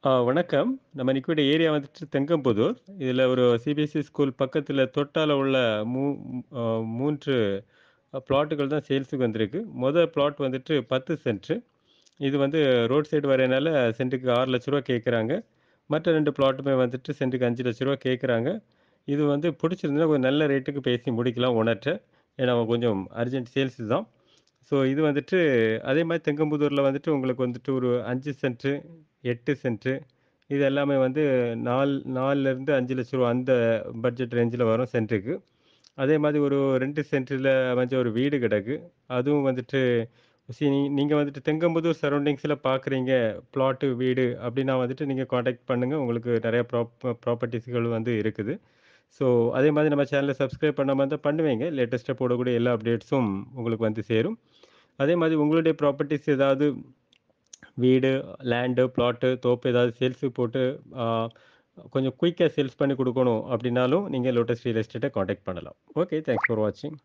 வணக்கம். நம்ம நிக்கக்கூடிய ஏரியா வந்துட்டு தெங்கம்புதூர். இதில ஒரு சிபிஎஸ்இ ஸ்கூல் பக்கத்தில தொட்டால உள்ள மூ அ 3 பிளாட்டுகள் தான் சேல்ஸுக்கு வந்திருக்கு. பிளாட் வந்துட்டு 10 சென்ட். இது வந்து ரோட் சைடு வரனால சென்ட்டுக்கு ரூ. 6,00,000 கேட்குறாங்க. மற்ற 2 பிளாட்டுமே வந்துட்டு சென்ட்டுக்கு ரூ. 5,00,000 கேட்குறாங்க. இது வந்து பிடிச்சிருந்தா ஒரு நல்ல ரேட்டுக்கு பேசி முடிக்கலாம் ஓனர்ட்ட. ஏன்னா கொஞ்சம் அர்ஜென்ட் சேல்ஸ் தான். ஸோ இது வந்துட்டு அதே மாரி தெங்கம்புதூர்ல வந்துட்டு உங்களுக்கு வந்துட்டு ஒரு 5 சென்ட், 8 சென்ட் இது எல்லாமே வந்து 4லேருந்து ரூ. 5,00,000 அந்த பட்ஜெட் ரேஞ்சில வரும் சென்ட்டுக்கு. அதே மாதிரி ஒரு 2 சென்ட்ல வந்து ஒரு வீடு கிடக்கு. அதுவும் வந்துட்டு நீங்க வந்துட்டு தெங்கம்புதூர் சரவுண்டிங்ஸ்ல பார்க்குறீங்க, பிளாட்டு, வீடு அப்டின்னா வந்துட்டு நீங்க கான்டாக்ட் பண்ணுங்க. உங்களுக்கு நெறைய ப்ராப்பர்ட்டீஸ்கள் வந்து இருக்குது. ஸோ அதே மாதிரி நம்ம சேனல சப்ஸ்கிரைப் பண்ணாம இருந்தா பண்ணுவீங்க. லேட்டஸ்ட்டா போடக்கூடிய எல்லா அப்டேட்ஸும் உங்களுக்கு வந்து சேரும். அதே மாதிரி உங்களுடைய ப்ராப்பர்ட்டீஸ் ஏதாவது வீடு, லேண்டு, பிளாட்டு, தோப்பு ஏதாவது சேல்ஸுக்கு போட்டு ஆ கொஞ்சம் குயிக்கா சேல்ஸ் பண்ணி குடுக்கணும் அப்டின்னாலும், நீங்க லோட்டஸ் ரியல் எஸ்டேட்ட கான்டாக்ட் பண்ணலாம். ஓகே. தேங்க்ஸ் ஃபார் வாட்சிங்.